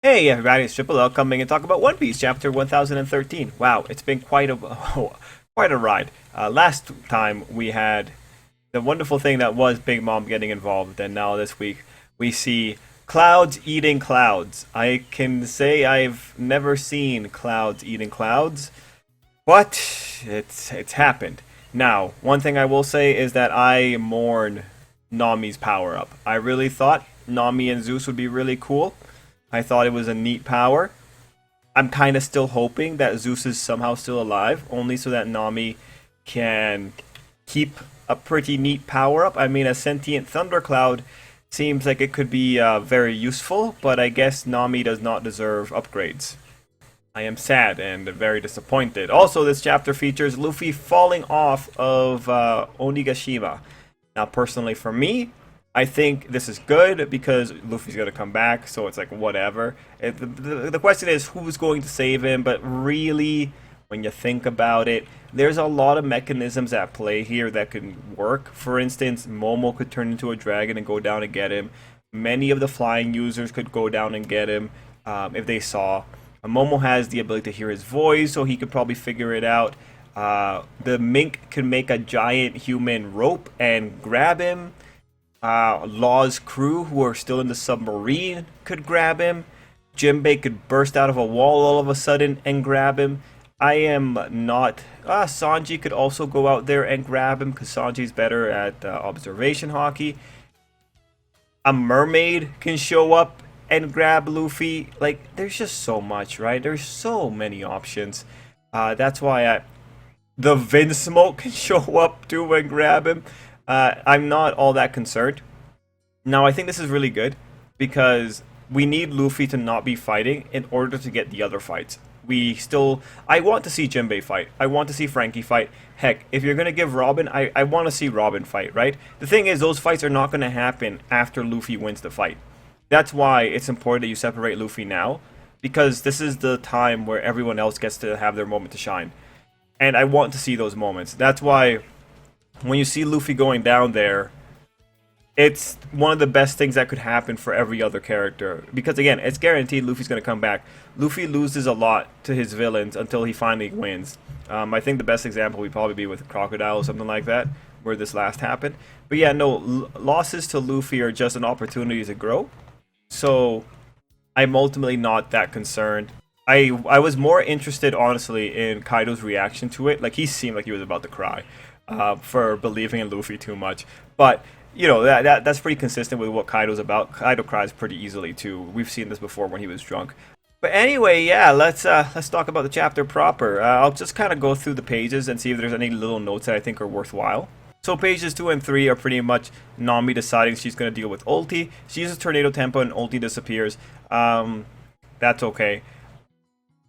Hey everybody, it's Triple L coming and talk about One Piece chapter 1013. Wow, it's been quite a quite a ride. Last time we had the wonderful thing that was Big Mom getting involved, and now this week we see clouds eating clouds. I can say I've never seen clouds eating clouds, but it's happened. Now, one thing I will say is that I mourn Nami's power up. I really thought Nami and Zeus would be really cool. I thought it was a neat power. I'm kind of still hoping that Zeus is somehow still alive, only so that Nami can keep a pretty neat power up. I mean, a sentient thundercloud seems like it could be very useful, but I guess Nami does not deserve upgrades. I am sad and very disappointed. Also, this chapter features Luffy falling off of Onigashima. Now, personally, for me, I think this is good because Luffy's going to come back, so it's like whatever. The question is who's going to save him, but really, when you think about it, there's a lot of mechanisms at play here that could work. For instance, Momo could turn into a dragon and go down and get him. Many of the flying users could go down and get him if they saw. Momo has the ability to hear his voice, so he could probably figure it out. The mink can make a giant human rope and grab him. Law's crew, who are still in the submarine, could grab him. Jinbei could burst out of a wall all of a sudden and grab him. I am not. Sanji could also go out there and grab him because Sanji's better at observation hockey. A mermaid can show up and grab Luffy. Like, there's just so much, right? There's so many options. That's why the Vinsmoke can show up too and grab him. I'm not all that concerned. Now, I think this is really good because we need Luffy to not be fighting in order to get the other fights. I want to see Jinbei fight. I want to see Frankie fight. Heck, if you're going to give Robin, I want to see Robin fight, right? The thing is, those fights are not going to happen after Luffy wins the fight. That's why it's important that you separate Luffy now, because this is the time where everyone else gets to have their moment to shine. And I want to see those moments. That's why when you see Luffy going down there, it's one of the best things that could happen for every other character. Because again, it's guaranteed Luffy's going to come back. Luffy loses a lot to his villains until he finally wins. I think the best example would probably be with Crocodile or something like that, where this last happened. But yeah, no, losses to Luffy are just an opportunity to grow. So I'm ultimately not that concerned. I was more interested, honestly, in Kaido's reaction to it. Like, he seemed like he was about to cry for believing in Luffy too much. But, you know, that's pretty consistent with what Kaido's about. Kaido cries pretty easily, too. We've seen this before when he was drunk. But anyway, yeah, let's talk about the chapter proper. I'll just kind of go through the pages and see if there's any little notes that I think are worthwhile. So pages 2 and 3 are pretty much Nami deciding she's going to deal with Ulti. She uses Tornado Tempo and Ulti disappears. That's okay.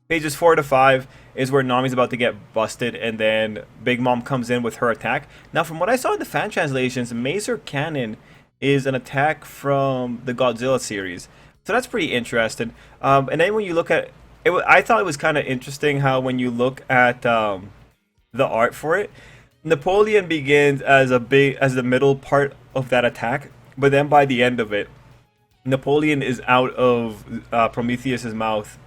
Pages 4 to 5 is where Nami's about to get busted, and then Big Mom comes in with her attack. Now, from what I saw in the fan translations, Mazer Cannon is an attack from the Godzilla series. So that's pretty interesting. And then when you look at it, I thought it was kind of interesting how when you look at the art for it, Napoleon begins as the middle part of that attack, but then by the end of it, Napoleon is out of Prometheus's mouth,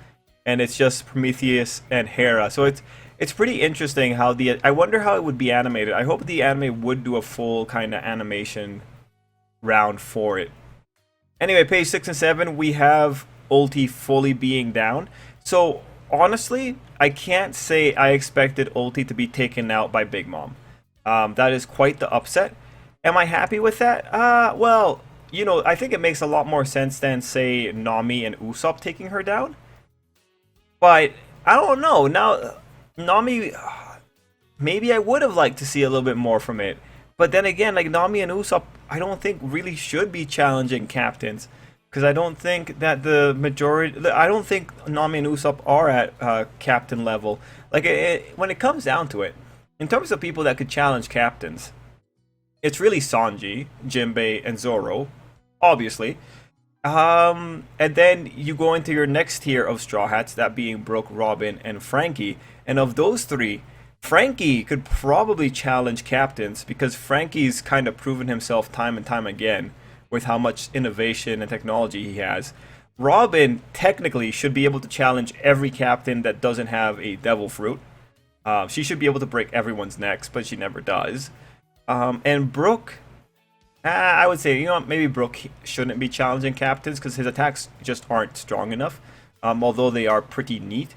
and it's just Prometheus and Hera. So it's pretty interesting how I wonder how it would be animated. I hope the anime would do a full kind of animation round for it. Anyway, page 6 and 7, we have Ulti fully being down. So honestly, I can't say I expected Ulti to be taken out by Big Mom. That is quite the upset. Am I happy with that? Well, you know, I think it makes a lot more sense than, say, Nami and Usopp taking her down. But I don't know. Now, Nami, maybe I would have liked to see a little bit more from it. But then again, like Nami and Usopp, I don't think really should be challenging captains. Because I don't think that I don't think Nami and Usopp are at captain level. Like, when it comes down to it, in terms of people that could challenge captains, it's really Sanji, Jinbei, and Zoro, obviously. And then you go into your next tier of Straw Hats, that being Brook, Robin, and Frankie. And of those three, Frankie could probably challenge captains because Frankie's kind of proven himself time and time again with how much innovation and technology he has. Robin technically should be able to challenge every captain that doesn't have a devil fruit. She should be able to break everyone's necks, but she never does. And Brook, I would say, maybe Brook shouldn't be challenging captains because his attacks just aren't strong enough. Although they are pretty neat.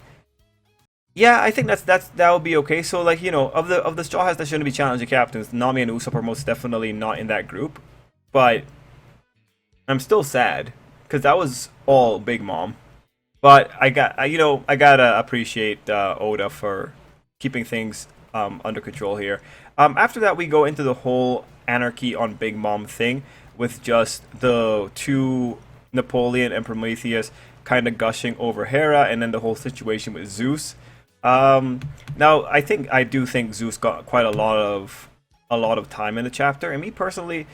Yeah, I think that would be okay. So like of the Straw Hats that shouldn't be challenging captains, Nami and Usopp are most definitely not in that group. But I'm still sad because that was all Big Mom. But I gotta appreciate Oda for keeping things under control here. After that, we go into the whole anarchy on Big Mom thing with just the two Napoleon and Prometheus kind of gushing over Hera, and then the whole situation with Zeus. Now, I do think Zeus got quite a lot of time in the chapter, and me personally,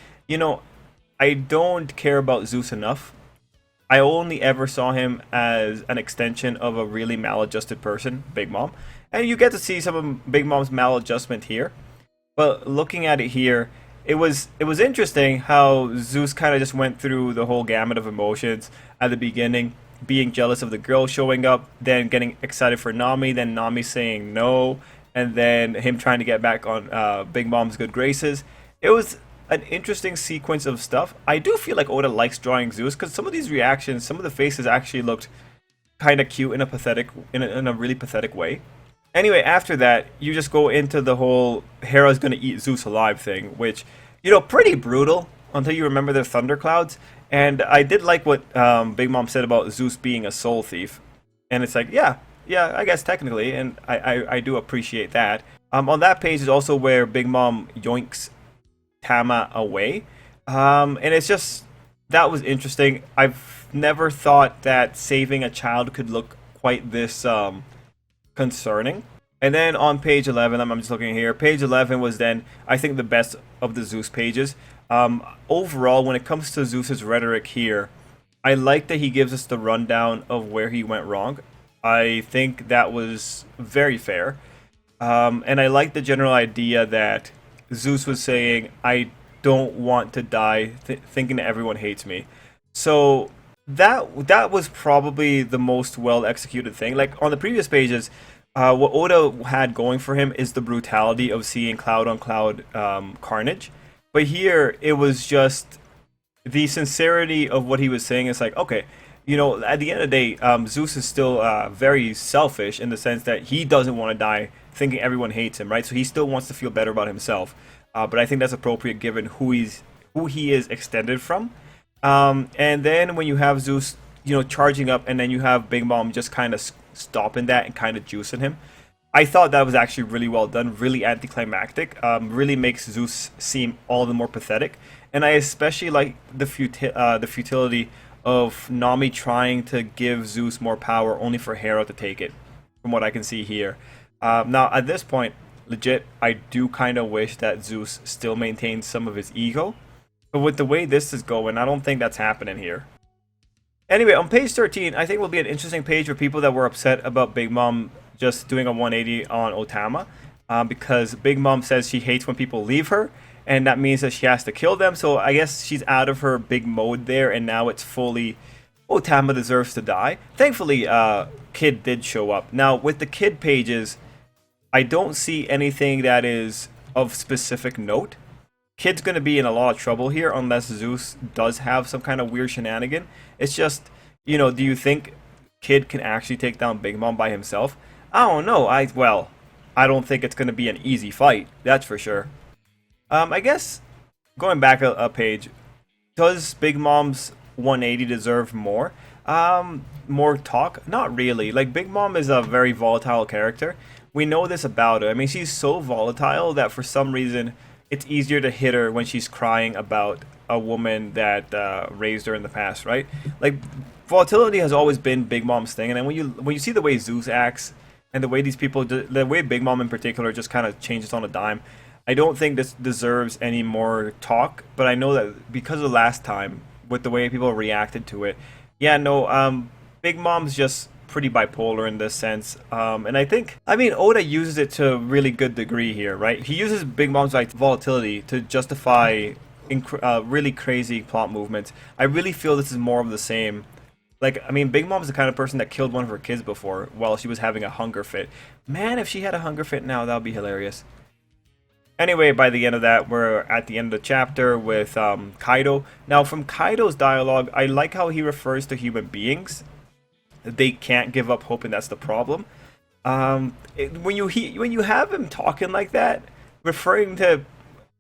I don't care about Zeus enough. I only ever saw him as an extension of a really maladjusted person, Big Mom, and you get to see some of Big Mom's maladjustment here. But looking at it here, it was interesting how Zeus kind of just went through the whole gamut of emotions at the beginning, being jealous of the girl showing up, then getting excited for Nami, then Nami saying no, and then him trying to get back on Big Mom's good graces. It was an interesting sequence of stuff. I do feel like Oda likes drawing Zeus because some of these reactions, some of the faces actually looked kind of cute in a really pathetic way. Anyway, after that, you just go into the whole Hera's gonna eat Zeus alive thing, which, pretty brutal until you remember the thunderclouds. And I did like what Big Mom said about Zeus being a soul thief. And it's like, yeah, I guess technically, and I do appreciate that. On that page is also where Big Mom yoinks Tama away. And it's just, that was interesting. I've never thought that saving a child could look quite this concerning. And then on page 11, I'm just looking here. Page 11 was then, I think, the best of the Zeus pages. Overall, when it comes to Zeus's rhetoric here, I like that he gives us the rundown of where he went wrong. I think that was very fair. And I like the general idea that Zeus was saying, I don't want to die thinking that everyone hates me. So that was probably the most well executed thing. Like on the previous pages, what Oda had going for him is the brutality of seeing cloud on cloud carnage. But here, it was just the sincerity of what he was saying. It's like, okay, at the end of the day, Zeus is still very selfish in the sense that he doesn't want to die thinking everyone hates him, right? So he still wants to feel better about himself. But I think that's appropriate given who he is extended from. And then when you have Zeus, charging up, and then you have Big Mom just kind of stopping that and kind of juicing him. I thought that was actually really well done, really anticlimactic, really makes Zeus seem all the more pathetic. And I especially like the futility of Nami trying to give Zeus more power only for Hera to take it, from what I can see here. Now, at this point, legit, I do kind of wish that Zeus still maintains some of his ego. But with the way this is going, I don't think that's happening here. Anyway, on page 13, I think will be an interesting page for people that were upset about Big Mom just doing a 180 on Otama, because Big Mom says she hates when people leave her, and that means that she has to kill them. So I guess she's out of her big mode there, and now it's fully Otama deserves to die. Thankfully, Kid did show up. Now, with the Kid pages, I don't see anything that is of specific note. Kid's going to be in a lot of trouble here unless Zeus does have some kind of weird shenanigan. It's just, do you think Kid can actually take down Big Mom by himself? I don't know. I don't think it's going to be an easy fight. That's for sure. I guess, going back a page, does Big Mom's 180 deserve more? More talk? Not really. Like, Big Mom is a very volatile character. We know this about her. I mean, she's so volatile that for some reason it's easier to hit her when she's crying about a woman that raised her in the past, right? Like, volatility has always been Big Mom's thing, and then when you see the way Zeus acts and the way these people, the way Big Mom in particular just kind of changes on a dime, I don't think this deserves any more talk. But I know that because of last time, with the way people reacted to it, yeah, no, Big Mom's just pretty bipolar in this sense. And I mean, Oda uses it to a really good degree here, right? He uses Big Mom's volatility to justify really crazy plot movements. I really feel this is more of the same. Like, I mean, Big Mom's the kind of person that killed one of her kids before while she was having a hunger fit. Man, if she had a hunger fit now, that would be hilarious. Anyway, by the end of that, we're at the end of the chapter with Kaido. Now, from Kaido's dialogue, I like how he refers to human beings. They can't give up hope, and that's the problem. When you have him talking like that, referring to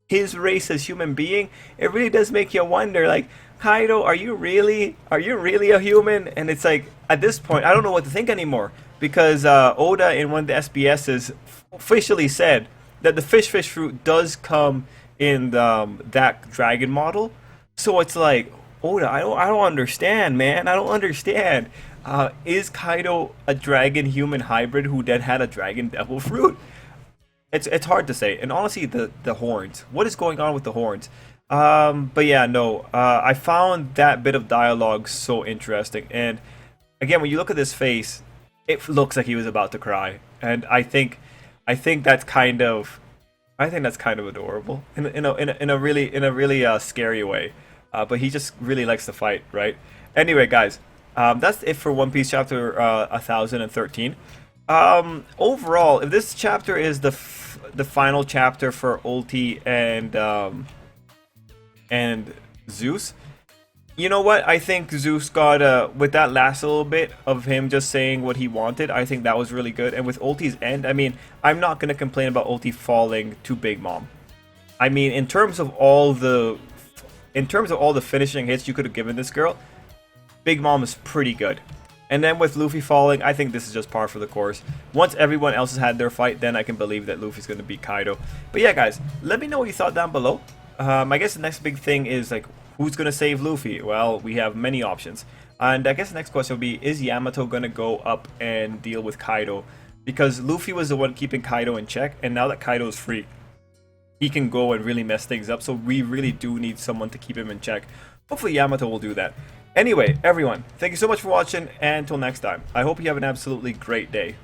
his race as human being, it really does make you wonder, like, Kaido, are you really a human? And it's like, at this point, I don't know what to think anymore, because Oda in one of the SBSs officially said that the fish fruit does come in that dragon model. So it's like, Oda, I don't understand, man. I don't understand. Is Kaido a dragon human hybrid who then had a dragon devil fruit? It's hard to say. And honestly, the horns. What is going on with the horns? But yeah, no. I found that bit of dialogue so interesting. And again, when you look at this face, it looks like he was about to cry. And I think that's kind of adorable in a really scary way. But he just really likes to fight, right? Anyway, guys, that's it for One Piece chapter 1013. Overall, if this chapter is the final chapter for Ulti and Zeus, you know what? I think Zeus got with that last little bit of him just saying what he wanted. I think that was really good. And with Ulti's end, I mean, I'm not gonna complain about Ulti falling to Big Mom. I mean, in terms of all the finishing hits you could have given this girl, Big Mom is pretty good. And then with Luffy falling, I think this is just par for the course. Once everyone else has had their fight, then I can believe that Luffy's going to beat Kaido. But yeah, guys, let me know what you thought down below. I guess the next big thing is, like, who's going to save Luffy? Well, we have many options. And I guess the next question will be, is Yamato going to go up and deal with Kaido? Because Luffy was the one keeping Kaido in check, and now that Kaido is free, he can go and really mess things up. So we really do need someone to keep him in check. Hopefully Yamato will do that. Anyway, everyone, thank you so much for watching, and until next time, I hope you have an absolutely great day.